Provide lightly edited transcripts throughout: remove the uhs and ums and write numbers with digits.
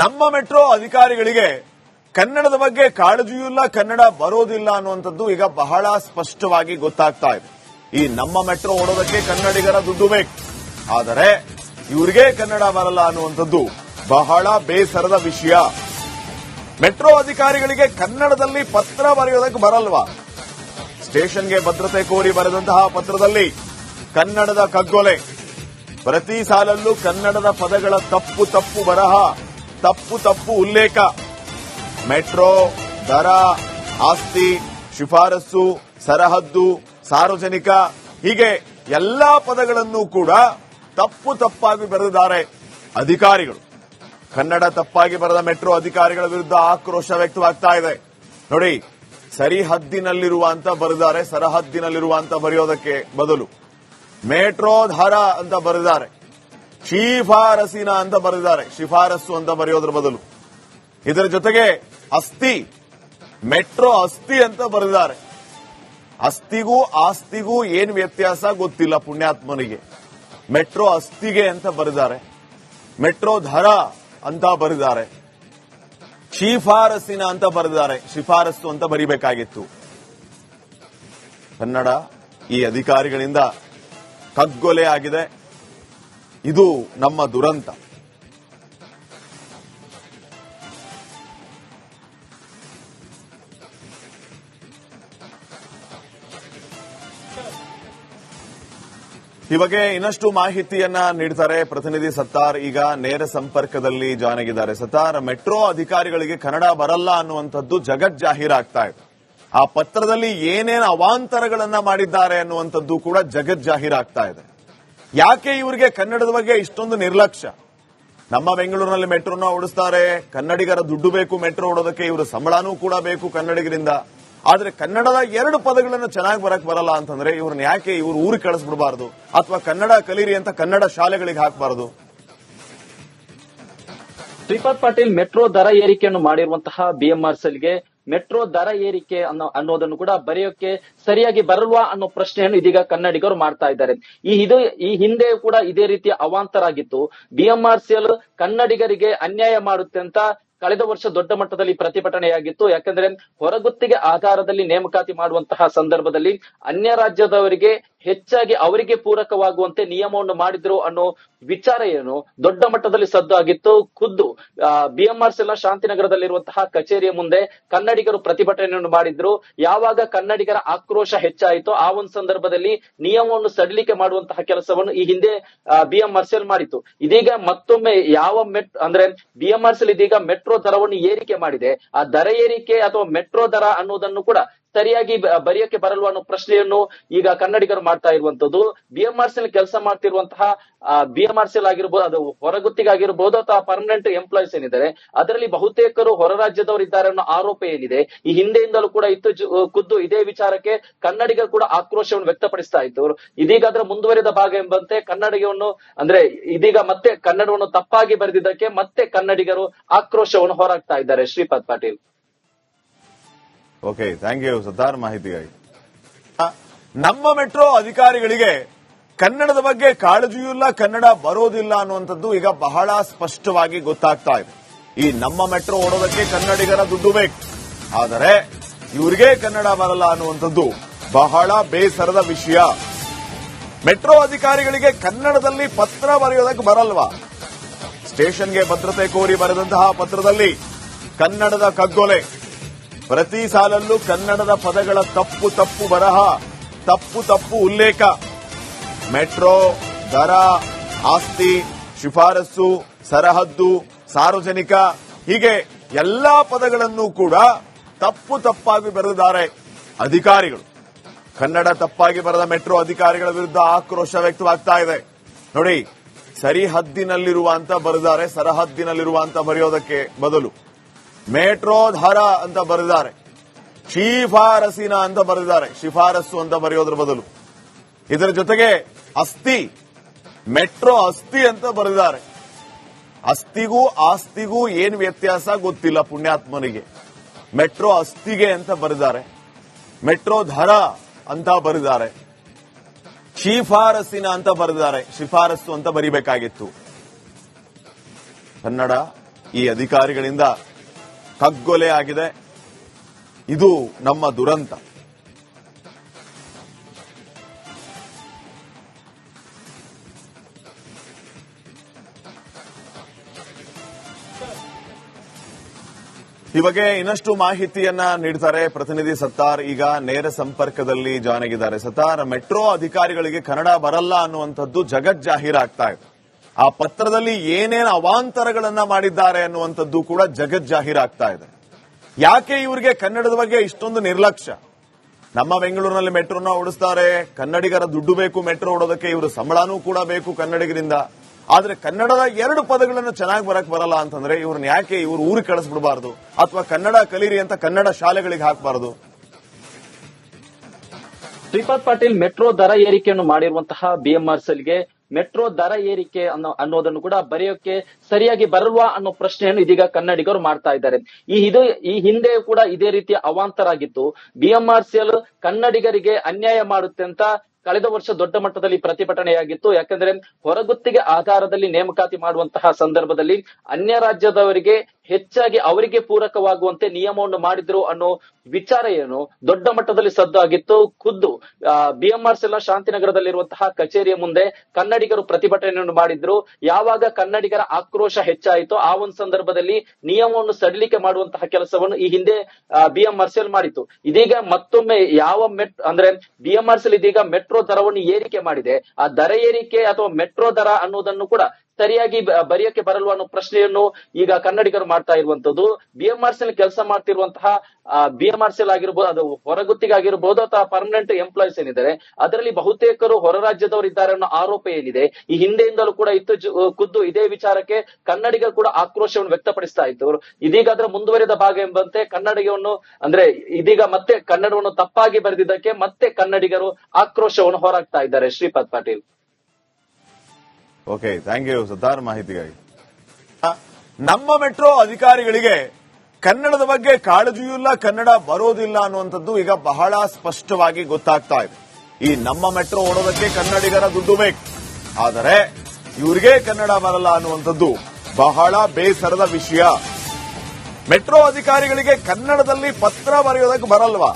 ನಮ್ಮ ಮೆಟ್ರೋ ಅಧಿಕಾರಿಗಳಿಗೆ ಕನ್ನಡದ ಬಗ್ಗೆ ಕಾಳಜಿಯೂ ಇಲ್ಲ, ಕನ್ನಡ ಬರೋದಿಲ್ಲ ಅನ್ನುವಂಥದ್ದು ಈಗ ಬಹಳ ಸ್ಪಷ್ಟವಾಗಿ ಗೊತ್ತಾಗ್ತಾ ಇದೆ. ಈ ನಮ್ಮ ಮೆಟ್ರೋ ಓಡೋದಕ್ಕೆ ಕನ್ನಡಿಗರ ದುಡ್ಡು ಬೇಕು, ಆದರೆ ಇವರಿಗೆ ಕನ್ನಡ ಬರಲ್ಲ ಅನ್ನುವಂಥದ್ದು ಬಹಳ ಬೇಸರದ ವಿಷಯ. ಮೆಟ್ರೋ ಅಧಿಕಾರಿಗಳಿಗೆ ಕನ್ನಡದಲ್ಲಿ ಪತ್ರ ಬರೆಯೋದಕ್ಕೆ ಬರಲ್ವಾ? ಸ್ಟೇಷನ್ಗೆ ಭದ್ರತೆ ಕೋರಿ ಬರೆದಂತಹ ಪತ್ರದಲ್ಲಿ ಕನ್ನಡದ ಕಗ್ಗೊಲೆ, ಪ್ರತಿ ಸಾಲಲ್ಲೂ ಕನ್ನಡದ ಪದಗಳ ತಪ್ಪು ತಪ್ಪು ಬರಹ, ತಪ್ಪು ತಪ್ಪು ಉಲ್ಲೇಖ, ಮೆಟ್ರೋ, ದರ, ಆಸ್ತಿ, ಶಿಫಾರಸು, ಸರಹದ್ದು, ಸಾರ್ವಜನಿಕ, ಹೀಗೆ ಎಲ್ಲಾ ಪದಗಳನ್ನು ಕೂಡ ತಪ್ಪು ತಪ್ಪಾಗಿ ಬರೆದಿದ್ದಾರೆ ಅಧಿಕಾರಿಗಳು. ಕನ್ನಡ ತಪ್ಪಾಗಿ ಬರೆದ ಮೆಟ್ರೋ ಅಧಿಕಾರಿಗಳ ವಿರುದ್ಧ ಆಕ್ರೋಶ ವ್ಯಕ್ತವಾಗ್ತಾ ಇದೆ. ನೋಡಿ, ಸರಿಹದ್ದಿನಲ್ಲಿರುವ ಅಂತ ಬರೆದಿದ್ದಾರೆ, ಸರಹದ್ದಿನಲ್ಲಿರುವ ಅಂತ ಬರೆಯೋದಕ್ಕೆ ಬದಲು ಮೆಟ್ರೋ ಧಾರ ಅಂತ ಬರೆದಿದ್ದಾರೆ, ಶಿಫಾರಸಿನ ಅಂತ ಬರೆದಿದ್ದಾರೆ, ಶಿಫಾರಸ್ಸು ಅಂತ ಬರೆಯೋದ್ರ ಬದಲು. ಇದರ ಜೊತೆಗೆ ಅಸ್ಥಿ, ಮೆಟ್ರೋ ಅಸ್ಥಿ ಅಂತ ಬರೆದಿದ್ದಾರೆ. ಅಸ್ಥಿಗೂ ಆಸ್ತಿಗೂ ಏನ್ ವ್ಯತ್ಯಾಸ ಗೊತ್ತಿಲ್ಲ ಪುಣ್ಯಾತ್ಮನಿಗೆ. ಮೆಟ್ರೋ ಅಸ್ಥಿಗೆ ಅಂತ ಬರೆದಿದ್ದಾರೆ, ಮೆಟ್ರೋ ಧರ ಅಂತ ಬರೆದಿದ್ದಾರೆ, ಶಿಫಾರಸಿನ ಅಂತ ಬರೆದಿದ್ದಾರೆ, ಶಿಫಾರಸ್ಸು ಅಂತ ಬರಿಬೇಕಾಗಿತ್ತು. ಕನ್ನಡ ಈ ಅಧಿಕಾರಿಗಳಿಂದ ಕಗ್ಗೊಲೆ ಆಗಿದೆ. ಇದು ನಮ್ಮ ದುರಂತ. ಈ ಬಗ್ಗೆ ಇನ್ನಷ್ಟು ಮಾಹಿತಿಯನ್ನ ನೀಡ್ತಾರೆ ಪ್ರತಿನಿಧಿ ಸತ್ತಾರ್. ಈಗ ನೇರ ಸಂಪರ್ಕದಲ್ಲಿ ಜಾಯ್ನ್ ಆಗಿದ್ದಾರೆ. ಸತ್ತಾರ್, ಮೆಟ್ರೋ ಅಧಿಕಾರಿಗಳಿಗೆ ಕನ್ನಡ ಬರಲ್ಲ ಅನ್ನುವಂಥದ್ದು ಜಗಜ್ಜಾಹೀರಾಗ್ತಾ ಇದೆ. ಆ ಪತ್ರದಲ್ಲಿ ಏನೇನು ಅವಾಂತರಗಳನ್ನ ಮಾಡಿದ್ದಾರೆ ಅನ್ನುವಂಥದ್ದು ಕೂಡ ಜಗಜ್ಜಾಹೀರಾಗ್ತಾ ಇದೆ. ಯಾಕೆ ಇವರಿಗೆ ಕನ್ನಡದ ಬಗ್ಗೆ ಇಷ್ಟೊಂದು ನಿರ್ಲಕ್ಷ್ಯ? ನಮ್ಮ ಬೆಂಗಳೂರಿನಲ್ಲಿ ಮೆಟ್ರೋನ ಓಡಿಸ್ತಾರೆ, ಕನ್ನಡಿಗರ ದುಡ್ಡು ಬೇಕು ಮೆಟ್ರೋ ಓಡೋದಕ್ಕೆ, ಇವರು ಸಂಬಳನೂ ಕೂಡ ಬೇಕು ಕನ್ನಡಿಗರಿಂದ. ಆದ್ರೆ ಕನ್ನಡದ ಎರಡು ಪದಗಳನ್ನು ಚೆನ್ನಾಗಿ ಬರಕ್ ಬರಲ್ಲ ಅಂತಂದ್ರೆ ಇವ್ರನ್ನ ಯಾಕೆ ಇವ್ರು ಊರಿಗೆ ಕಳಿಸ್ಬಿಡಬಾರದು, ಅಥವಾ ಕನ್ನಡ ಕಲೀರಿ ಅಂತ ಕನ್ನಡ ಶಾಲೆಗಳಿಗೆ ಹಾಕಬಾರದು? ಶ್ರೀಪಾದ್ ಪಾಟೀಲ್, ಮೆಟ್ರೋ ದರ ಏರಿಕೆಯನ್ನು ಮಾಡಿರುವಂತಹ ಬಿಎಂಆರ್ಸಿಎಲ್ಗೆ ಮೆಟ್ರೋ ದರ ಏರಿಕೆ ಅನ್ನೋದನ್ನು ಕೂಡ ಬರೆಯೋಕೆ ಸರಿಯಾಗಿ ಬರಲ್ವಾ ಅನ್ನೋ ಪ್ರಶ್ನೆಯನ್ನು ಇದೀಗ ಕನ್ನಡಿಗರು ಮಾಡ್ತಾ ಇದ್ದಾರೆ. ಈ ಹಿಂದೆ ಕೂಡ ಇದೇ ರೀತಿಯ ಅವಾಂತರ ಆಗಿತ್ತು. ಬಿಎಂಆರ್ಸಿಎಲ್ ಕನ್ನಡಿಗರಿಗೆ ಅನ್ಯಾಯ ಮಾಡುತ್ತೆ ಅಂತ ಕಳೆದ ವರ್ಷ ದೊಡ್ಡ ಮಟ್ಟದಲ್ಲಿ ಪ್ರತಿಭಟನೆಯಾಗಿತ್ತು. ಯಾಕಂದ್ರೆ ಹೊರಗುತ್ತಿಗೆ ಆಧಾರದಲ್ಲಿ ನೇಮಕಾತಿ ಮಾಡುವಂತಹ ಸಂದರ್ಭದಲ್ಲಿ ಅನ್ಯ ರಾಜ್ಯದವರಿಗೆ ಹೆಚ್ಚಾಗಿ ಅವರಿಗೆ ಪೂರಕವಾಗುವಂತೆ ನಿಯಮವನ್ನು ಮಾಡಿದ್ರು ಅನ್ನೋ ವಿಚಾರ ಏನು ದೊಡ್ಡ ಮಟ್ಟದಲ್ಲಿ ಸದ್ದು ಆಗಿತ್ತು. ಖುದ್ದು ಬಿಎಂಆರ್ಸಿಎಲ್ ಶಾಂತಿನಗರದಲ್ಲಿರುವಂತಹ ಕಚೇರಿಯ ಮುಂದೆ ಕನ್ನಡಿಗರು ಪ್ರತಿಭಟನೆಯನ್ನು ಮಾಡಿದ್ರು. ಯಾವಾಗ ಕನ್ನಡಿಗರ ಆಕ್ರೋಶ ಹೆಚ್ಚಾಯಿತೋ ಆ ಒಂದು ಸಂದರ್ಭದಲ್ಲಿ ನಿಯಮವನ್ನು ಸಡಿಲಿಕೆ ಮಾಡುವಂತಹ ಕೆಲಸವನ್ನು ಈ ಹಿಂದೆ ಬಿಎಂಆರ್ಸಿಎಲ್ ಮಾಡಿತ್ತು. ಇದೀಗ ಮತ್ತೊಮ್ಮೆ ಅಂದ್ರೆ ಬಿಎಂಆರ್ಸಿಎಲ್ ಇದೀಗ ಮೆಟ್ರೋ ದರವನ್ನು ಏರಿಕೆ ಮಾಡಿದೆ. ಆ ದರ ಏರಿಕೆ ಅಥವಾ ಮೆಟ್ರೋ ದರ ಅನ್ನೋದನ್ನು ಕೂಡ ಸರಿಯಾಗಿ ಬರೆಯೋಕೆ ಬರಲ್ವ ಅನ್ನೋ ಪ್ರಶ್ನೆಯನ್ನು ಈಗ ಕನ್ನಡಿಗರು ಮಾಡ್ತಾ ಇರುವಂತದ್ದು. ಬಿಎಂಆರ್ಸಿಎಲ್ ಕೆಲಸ ಮಾಡ್ತಿರುವಂತಹ ಬಿಎಂಆರ್ಸಿಎಲ್ ಆಗಿರ್ಬೋದು, ಅದು ಹೊರಗುತ್ತಿಗೆ ಆಗಿರ್ಬೋದು ಅಥವಾ ಪರ್ಮನೆಂಟ್ ಎಂಪ್ಲಾಯೀಸ್ ಏನಿದ್ದಾರೆ ಅದರಲ್ಲಿ ಬಹುತೇಕರು ಹೊರ ರಾಜ್ಯದವರು ಇದ್ದಾರೆ ಅನ್ನೋ ಆರೋಪ ಏನಿದೆ ಈ ಹಿಂದೆಯಿಂದಲೂ ಕೂಡ ಇತ್ತು. ಖುದ್ದು ಇದೇ ವಿಚಾರಕ್ಕೆ ಕನ್ನಡಿಗರು ಕೂಡ ಆಕ್ರೋಶವನ್ನು ವ್ಯಕ್ತಪಡಿಸ್ತಾ ಇತ್ತು. ಇದೀಗ ಅದರ ಮುಂದುವರಿದ ಭಾಗ ಎಂಬಂತೆ ಕನ್ನಡಿಗವನ್ನು ಅಂದ್ರೆ ಇದೀಗ ಮತ್ತೆ ಕನ್ನಡವನ್ನು ತಪ್ಪಾಗಿ ಬರೆದಿದ್ದಕ್ಕೆ ಮತ್ತೆ ಕನ್ನಡಿಗರು ಆಕ್ರೋಶವನ್ನು ಹೊರಹಾಕ್ತಾ ಇದ್ದಾರೆ. Shripad Patil. Okay, thank you Sattar ಮಾಹಿತಿಗಾಗಿ. ನಮ್ಮ ಮೆಟ್ರೋ ಅಧಿಕಾರಿಗಳಿಗೆ ಕನ್ನಡದ ಬಗ್ಗೆ ಕಾಳಜಿಯೂ ಇಲ್ಲ, ಕನ್ನಡ ಬರೋದಿಲ್ಲ ಅನ್ನುವಂಥದ್ದು ಈಗ ಬಹಳ ಸ್ಪಷ್ಟವಾಗಿ ಗೊತ್ತಾಗ್ತಾ ಇದೆ. ಈ ನಮ್ಮ ಮೆಟ್ರೋ ಓಡೋದಕ್ಕೆ ಕನ್ನಡಿಗರ ದುಡ್ಡು ಬೇಕು, ಆದರೆ ಇವರಿಗೆ ಕನ್ನಡ ಬರಲ್ಲ ಅನ್ನುವಂಥದ್ದು ಬಹಳ ಬೇಸರದ ವಿಷಯ. ಮೆಟ್ರೋ ಅಧಿಕಾರಿಗಳಿಗೆ ಕನ್ನಡದಲ್ಲಿ ಪತ್ರ ಬರೆಯೋದಕ್ಕೆ ಬರಲ್ವಾ? ಸ್ಟೇಷನ್ಗೆ ಭದ್ರತೆ ಕೋರಿ ಬರೆದಂತಹ ಪತ್ರದಲ್ಲಿ ಕನ್ನಡದ ಕಗ್ಗೊಲೆ, ಪ್ರತಿ ಸಾಲಲ್ಲೂ ಕನ್ನಡದ ಪದಗಳ ತಪ್ಪು ತಪ್ಪು ಬರಹ, ತಪ್ಪು ತಪ್ಪು ಉಲ್ಲೇಖ, ಮೆಟ್ರೋ, ದರ, ಆಸ್ತಿ, ಶಿಫಾರಸ್ಸು, ಸರಹದ್ದು, ಸಾರ್ವಜನಿಕ, ಹೀಗೆ ಎಲ್ಲಾ ಪದಗಳನ್ನು ಕೂಡ ತಪ್ಪು ತಪ್ಪಾಗಿ ಬರೆದಿದ್ದಾರೆ ಅಧಿಕಾರಿಗಳು. ಕನ್ನಡ ತಪ್ಪಾಗಿ ಬರೆದ ಮೆಟ್ರೋ ಅಧಿಕಾರಿಗಳ ವಿರುದ್ಧ ಆಕ್ರೋಶ ವ್ಯಕ್ತವಾಗ್ತಾ ಇದೆ. ನೋಡಿ, ಸರಿಹದ್ದಿನಲ್ಲಿರುವ ಅಂತ ಬರೆದಿದ್ದಾರೆ, ಸರಹದ್ದಿನಲ್ಲಿರುವ ಅಂತ ಬರೆಯೋದಕ್ಕೆ ಬದಲು ಮೆಟ್ರೋ ಧಾರ ಅಂತ ಬರೆದಿದ್ದಾರೆ, ಶಿಫಾರಸಿನ ಅಂತ ಬರೆದಿದ್ದಾರೆ, ಶಿಫಾರಸ್ಸು ಅಂತ ಬರೆಯೋದ್ರ ಬದಲು. ಇದರ ಜೊತೆಗೆ ಅಸ್ಥಿ, ಮೆಟ್ರೋ ಅಸ್ಥಿ ಅಂತ ಬರೆದಿದ್ದಾರೆ. ಅಸ್ಥಿಗೂ ಆಸ್ತಿಗೂ ಏನ್ ವ್ಯತ್ಯಾಸ ಗೊತ್ತಿಲ್ಲ ಪುಣ್ಯಾತ್ಮನಿಗೆ. ಮೆಟ್ರೋ ಅಸ್ಥಿಗೆ ಅಂತ ಬರೆದಿದ್ದಾರೆ, ಮೆಟ್ರೋ ಧರ ಅಂತ ಬರೆದಿದ್ದಾರೆ, ಶಿಫಾರಸಿನ ಅಂತ ಬರೆದಿದ್ದಾರೆ, ಶಿಫಾರಸ್ಸು ಅಂತ ಬರಿಬೇಕಾಗಿತ್ತು. ಕನ್ನಡ ಈ ಅಧಿಕಾರಿಗಳಿಂದ ಕಗ್ಗೊಲೆ ಆಗಿದೆ. ಇದು ನಮ್ಮ ದುರಂತ. ಈ ಬಗ್ಗೆ ಇನ್ನಷ್ಟು ಮಾಹಿತಿಯನ್ನ ನೀಡ್ತಾರೆ ಪ್ರತಿನಿಧಿ ಸತ್ತಾರ್. ಈಗ ನೇರ ಸಂಪರ್ಕದಲ್ಲಿ ಜಾಯ್ನ್ ಆಗಿದ್ದಾರೆ. ಸತ್ತಾರ್, ಮೆಟ್ರೋ ಅಧಿಕಾರಿಗಳಿಗೆ ಕನ್ನಡ ಬರಲ್ಲ ಅನ್ನುವಂಥದ್ದು ಜಗಜ್ಜಾಹೀರಾಗ್ತಾ ಇದೆ. ಆ ಪತ್ರದಲ್ಲಿ ಏನೇನು ಅವಾಂತರಗಳನ್ನ ಮಾಡಿದ್ದಾರೆ ಅನ್ನುವಂಥದ್ದು ಕೂಡ ಜಗಜ್ಜಾಹೀರಾಗ್ತಾ ಇದೆ. ಯಾಕೆ ಇವರಿಗೆ ಕನ್ನಡದ ಬಗ್ಗೆ ಇಷ್ಟೊಂದು ನಿರ್ಲಕ್ಷ್ಯ? ನಮ್ಮ ಬೆಂಗಳೂರಿನಲ್ಲಿ ಮೆಟ್ರೋನ ಓಡಿಸ್ತಾರೆ, ಕನ್ನಡಿಗರ ದುಡ್ಡು ಬೇಕು ಮೆಟ್ರೋ ಓಡೋದಕ್ಕೆ, ಇವರು ಸಂಬಳನೂ ಕೂಡ ಬೇಕು ಕನ್ನಡಿಗರಿಂದ. ಆದ್ರೆ ಕನ್ನಡದ 2 ಪದಗಳನ್ನು ಚೆನ್ನಾಗಿ ಬರಕ್ ಬರಲ್ಲ ಅಂತಂದ್ರೆ ಇವ್ರನ್ನ ಯಾಕೆ ಇವ್ರು ಊರಿಗೆ ಕಳಿಸ್ಬಿಡಬಾರ್ದು, ಅಥವಾ ಕನ್ನಡ ಕಲೀರಿ ಅಂತ ಕನ್ನಡ ಶಾಲೆಗಳಿಗೆ ಹಾಕಬಾರದು? ಶ್ರೀಪಾದ್ ಪಾಟೀಲ್, ಮೆಟ್ರೋ ದರ ಏರಿಕೆಯನ್ನು ಮಾಡಿರುವಂತಹ ಬಿಎಂಆರ್ಸಿಎಲ್ಗೆ ಮೆಟ್ರೋ ದರ ಏರಿಕೆ ಅನ್ನೋದನ್ನು ಕೂಡ ಬರೆಯೋಕೆ ಸರಿಯಾಗಿ ಬರಲ್ವಾ ಅನ್ನೋ ಪ್ರಶ್ನೆಯನ್ನು ಇದೀಗ ಕನ್ನಡಿಗರು ಮಾಡ್ತಾ ಇದ್ದಾರೆ. ಈ ಹಿಂದೆ ಕೂಡ ಇದೇ ರೀತಿಯ ಅವಾಂತರ ಆಗಿತ್ತು. ಬಿಎಂಆರ್ಸಿಎಲ್ ಕನ್ನಡಿಗರಿಗೆ ಅನ್ಯಾಯ ಮಾಡುತ್ತೆ ಅಂತ ಕಳೆದ ವರ್ಷ ದೊಡ್ಡ ಮಟ್ಟದಲ್ಲಿ ಪ್ರತಿಭಟನೆಯಾಗಿತ್ತು. ಯಾಕಂದ್ರೆ ಹೊರಗುತ್ತಿಗೆ ಆಧಾರದಲ್ಲಿ ನೇಮಕಾತಿ ಮಾಡುವಂತಹ ಸಂದರ್ಭದಲ್ಲಿ ಅನ್ಯ ರಾಜ್ಯದವರಿಗೆ ಹೆಚ್ಚಾಗಿ ಅವರಿಗೆ ಪೂರಕವಾಗುವಂತೆ ನಿಯಮವನ್ನು ಮಾಡಿದ್ರು ಅನ್ನೋ ವಿಚಾರ ಏನು ದೊಡ್ಡ ಮಟ್ಟದಲ್ಲಿ ಸದ್ದು ಆಗಿತ್ತು. ಖುದ್ದು ಬಿಎಂಆರ್ಸಿಎಲ್ ಶಾಂತಿನಗರದಲ್ಲಿರುವಂತಹ ಕಚೇರಿಯ ಮುಂದೆ ಕನ್ನಡಿಗರು ಪ್ರತಿಭಟನೆಯನ್ನು ಮಾಡಿದ್ರು. ಯಾವಾಗ ಕನ್ನಡಿಗರ ಆಕ್ರೋಶ ಹೆಚ್ಚಾಯಿತೋ ಆ ಒಂದು ಸಂದರ್ಭದಲ್ಲಿ ನಿಯಮವನ್ನು ಸಡಿಲಿಕೆ ಮಾಡುವಂತಹ ಕೆಲಸವನ್ನು ಈ ಹಿಂದೆ ಬಿಎಂಆರ್ಸಿಎಲ್ ಮಾಡಿತ್ತು. ಇದೀಗ ಮತ್ತೊಮ್ಮೆ ಅಂದ್ರೆ ಬಿಎಂಆರ್ಸಿಎಲ್ ಇದೀಗ ಮೆಟ್ರೋ ದರವನ್ನು ಏರಿಕೆ ಮಾಡಿದೆ. ಆ ದರ ಏರಿಕೆ ಅಥವಾ ಮೆಟ್ರೋ ದರ ಅನ್ನೋದನ್ನು ಕೂಡ ಸರಿಯಾಗಿ ಬರೆಯಕ್ಕೆ ಬರಲ್ವ ಅನ್ನೋ ಪ್ರಶ್ನೆಯನ್ನು ಈಗ ಕನ್ನಡಿಗರು ಮಾಡ್ತಾ ಇರುವಂತದ್ದು. ಬಿಎಂಆರ್ಸಿಎಲ್ ಕೆಲಸ ಮಾಡ್ತಿರುವಂತಹ ಬಿಎಂಆರ್ಸಿಎಲ್ ಆಗಿರ್ಬೋದು, ಅದು ಹೊರಗುತ್ತಿಗೆ ಆಗಿರ್ಬೋದು ಅಥವಾ ಪರ್ಮನೆಂಟ್ ಎಂಪ್ಲಾಯೀಸ್ ಏನಿದ್ದಾರೆ ಅದರಲ್ಲಿ ಬಹುತೇಕರು ಹೊರ ರಾಜ್ಯದವರು ಇದ್ದಾರೆ ಅನ್ನೋ ಆರೋಪ ಏನಿದೆ ಈ ಹಿಂದೆಯಿಂದಲೂ ಕೂಡ ಇತ್ತು. ಖುದ್ದು ಇದೇ ವಿಚಾರಕ್ಕೆ ಕನ್ನಡಿಗರು ಕೂಡ ಆಕ್ರೋಶವನ್ನು ವ್ಯಕ್ತಪಡಿಸ್ತಾ ಇತ್ತು. ಇದೀಗ ಅದರ ಮುಂದುವರಿದ ಭಾಗ ಎಂಬಂತೆ ಕನ್ನಡಿಗವನ್ನು ಅಂದ್ರೆ ಇದೀಗ ಮತ್ತೆ ಕನ್ನಡವನ್ನು ತಪ್ಪಾಗಿ ಬರೆದಿದ್ದಕ್ಕೆ ಮತ್ತೆ ಕನ್ನಡಿಗರು ಆಕ್ರೋಶವನ್ನು ಹೊರಹಾಕ್ತಾ ಇದ್ದಾರೆ. Shripad Patil. Okay, thank you Sattar ಮಾಹಿತಿಗಾಗಿ. ನಮ್ಮ ಮೆಟ್ರೋ ಅಧಿಕಾರಿಗಳಿಗೆ ಕನ್ನಡದ ಬಗ್ಗೆ ಕಾಳಜಿಯೂ ಇಲ್ಲ, ಕನ್ನಡ ಬರೋದಿಲ್ಲ ಅನ್ನುವಂಥದ್ದು ಈಗ ಬಹಳ ಸ್ಪಷ್ಟವಾಗಿ ಗೊತ್ತಾಗ್ತಾ ಇದೆ. ಈ ನಮ್ಮ ಮೆಟ್ರೋ ಓಡೋದಕ್ಕೆ ಕನ್ನಡಿಗರ ದುಡ್ಡು ಬೇಕು, ಆದರೆ ಇವರಿಗೆ ಕನ್ನಡ ಬರಲ್ಲ ಅನ್ನುವಂಥದ್ದು ಬಹಳ ಬೇಸರದ ವಿಷಯ. ಮೆಟ್ರೋ ಅಧಿಕಾರಿಗಳಿಗೆ ಕನ್ನಡದಲ್ಲಿ ಪತ್ರ ಬರೆಯೋದಕ್ಕೆ ಬರಲ್ವಾ?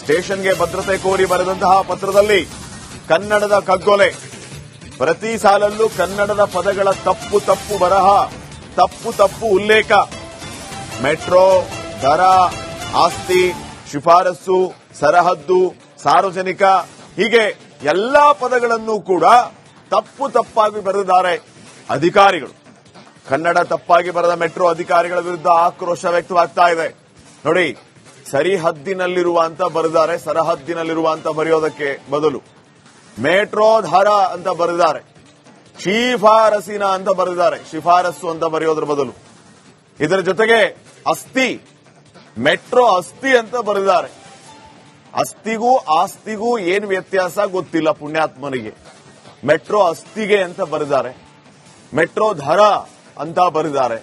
ಸ್ಟೇಷನ್ಗೆ ಭದ್ರತೆ ಕೋರಿ ಬರೆದಂತಹ ಪತ್ರದಲ್ಲಿ ಕನ್ನಡದ ಕಗ್ಗೊಲೆ. ಪ್ರತಿ ಸಾಲಲ್ಲೂ ಕನ್ನಡದ ಪದಗಳ ತಪ್ಪು ಬರಹ, ತಪ್ಪು ಉಲ್ಲೇಖ. ಮೆಟ್ರೋ, ದರ, ಆಸ್ತಿ, ಶಿಫಾರಸ್ಸು, ಸರಹದ್ದು, ಸಾರ್ವಜನಿಕ, ಹೀಗೆ ಎಲ್ಲಾ ಪದಗಳನ್ನು ಕೂಡ ತಪ್ಪಾಗಿ ಬರೆದಿದ್ದಾರೆ ಅಧಿಕಾರಿಗಳು. ಕನ್ನಡ ತಪ್ಪಾಗಿ ಬರೆದ ಮೆಟ್ರೋ ಅಧಿಕಾರಿಗಳ ವಿರುದ್ಧ ಆಕ್ರೋಶ ವ್ಯಕ್ತವಾಗ್ತಾ ಇದೆ. ನೋಡಿ, ಸರಿಹದ್ದಿನಲ್ಲಿರುವ ಅಂತ ಬರೆದಿದ್ದಾರೆ, ಸರಹದ್ದಿನಲ್ಲಿರುವ ಅಂತ ಬರೆಯೋದಕ್ಕೆ ಬದಲು ಮೆಟ್ರೋ ದರ ಅಂತ ಬರೆದಿದ್ದಾರೆ, ಶಿಫಾರಸಿನ ಅಂತ ಬರೆದಿದ್ದಾರೆ, ಶಿಫಾರಸ್ಸು ಅಂತ ಬರೆಯೋದ್ರ ಬದಲು. ಇದರ ಜೊತೆಗೆ ಅಸ್ಥಿ, ಮೆಟ್ರೋ ಅಸ್ಥಿ ಅಂತ ಬರೆದಿದ್ದಾರೆ. ಅಸ್ಥಿಗೂ ಆಸ್ತಿಗೂ ಏನ್ ವ್ಯತ್ಯಾಸ ಗೊತ್ತಿಲ್ಲ ಪುಣ್ಯಾತ್ಮನಿಗೆ. ಮೆಟ್ರೋ ಅಸ್ಥಿಗೆ ಅಂತ ಬರೆದಿದ್ದಾರೆ, ಮೆಟ್ರೋ ದರ ಅಂತ ಬರೆದಿದ್ದಾರೆ.